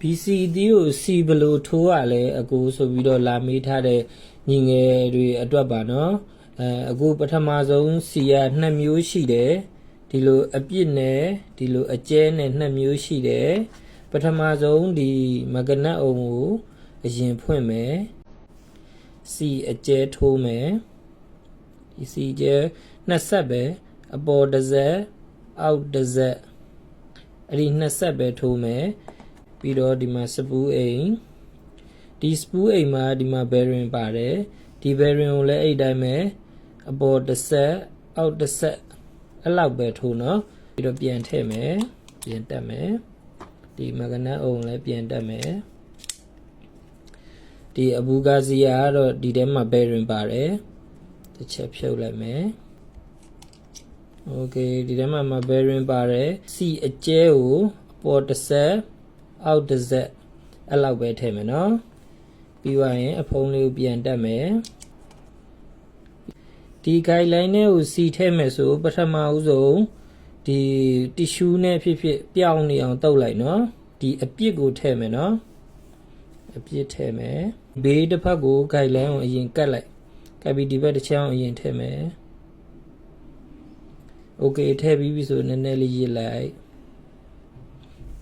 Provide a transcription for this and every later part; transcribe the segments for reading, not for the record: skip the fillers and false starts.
BCD ကို C ဘယ်လိုထိုးရလဲအကိုဆိုပြီးတော့လာမေးထားတဲ့ညီငယ်တွေအတွက်ပါနော်အကိုပထမဆုံး C က2မျိုးရှိတယ်ဒီလိုအပြစ်နဲ့ဒီလိုအကျဲနဲ့2မျိုးရှိတယ်ပထမဆုံးဒီမဂနက်အုံကိုအရင်ဖွင့်မယ် C အကျဲထိုးမယ်ဒီ C ကျဲ2ဆက်ပဲအပေါ်တစ်ဆက်အောက်တစ်ဆက်အဲ့ဒီ2ဆက်ပဲထိုးမယ်ပြီးတော့ဒီမှာစပူးအိမ်ဒီစပူးအိမ်မှာဒီမှာ bearing ပါတယ်ဒီ bearing ကိုလည်းအဲ့တိုင်းပဲအပေါ်တစ်ဆက်အောက်တစ်ဆက်အဲ့လောက်ပဲထိုးနော်ပြီးတော့ပြန်ထည့်မယ်ပြန်တက်မယ်ဒီမဂနက်အုံလည်းပြန်တက်မယ်ဒီအဘူကာစီယာကတော့ဒီထဲမှာ bearing ပါတယ်တစ်ချက်ဖြုတ်လိုက်မယ်โอเคဒီထဲမှာ bearing ပါတယ် C အကျဲကိုအပေါ်တစ်ဆက်အောက်တစ်ဆက်အဲ့လောက်ပဲထည့်မယ်နော်ပြီးသွားရင်အဖုံးလေးကိုပြန်တက်မယ်ဒီ guideline နဲ့ကို C ထည့်မယ်ဆိုပထမဦးဆုံးဒီ tissue နဲ့ဖြစ်ဖြစ်ပြောင်းနေအောင်တုပ်လိုက်နော်ဒီအပြစ်ကိုထည့်မယ်နော်အပြစ်ထည့်မယ်ဘေးတစ်ဖက်ကို guideline ကိုအရင်ကတ်လိုက်ကတ်ပြီးဒီဘက်တစ်ချောင်းအရင်ထည့်မယ်โอเคထည့်ပြီးပြီဆိုနည်းနည်းလေးရစ်လိုက်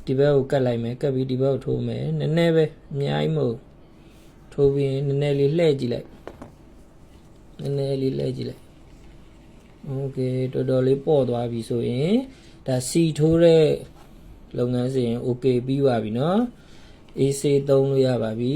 ဒီဘက်ကိုကတ်လိုက်မယ်ကတ်ပြီးဒီဘက်ကိုထိုးမယ်နည်းနည်းပဲအများကြီးမဟုတ်ထိုးပြီးနည်းနည်းလေးလှည့်ကြည့်လိုက်နည်းနည်းလေးလှည့်ကြည့်လိုက်โอเคတော်တော်လေးပေါ့သွားပြီဆိုရင်ဒါ C ထိုးတဲ့လုပ်ငန်းစဉ် OK ပြီးပါပြီเนาะ AC သုံးလို့ရပါပြီ